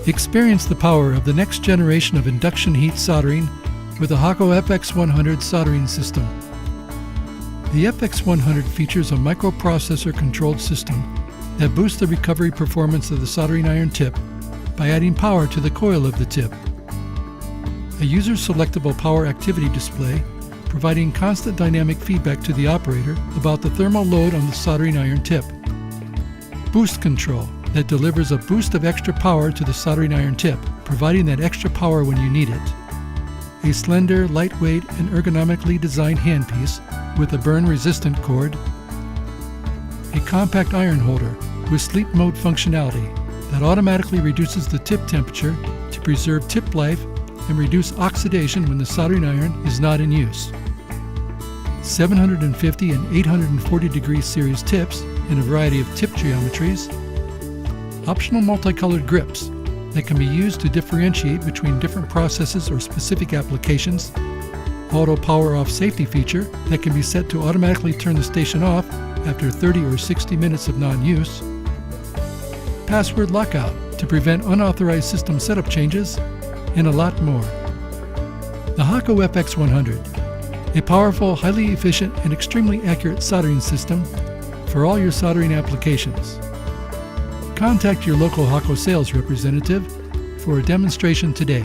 Experience the power of the next generation of induction heat soldering with the Hakko FX100 soldering system. The FX100 features a microprocessor-controlled system that boosts the recovery performance of the soldering iron tip by adding power to the coil of the tip. A user-selectable power activity display providing constant dynamic feedback to the operator about the thermal load on the soldering iron tip. Boost control that delivers a boost of extra power to the soldering iron tip, providing that extra power when you need it. A slender, lightweight, and ergonomically designed handpiece with a burn-resistant cord. A compact iron holder with sleep mode functionality that automatically reduces the tip temperature to preserve tip life and reduce oxidation when the soldering iron is not in use. 750 and 840 degree series tips in a variety of tip geometries. Optional multicolored grips that can be used to differentiate between different processes or specific applications. Auto power off safety feature that can be set to automatically turn the station off after 30 or 60 minutes of non-use. Password lockout to prevent unauthorized system setup changes, and a lot more. The Hakko FX100, a powerful, highly efficient, and extremely accurate soldering system for all your soldering applications. Contact your local Hakko sales representative for a demonstration today.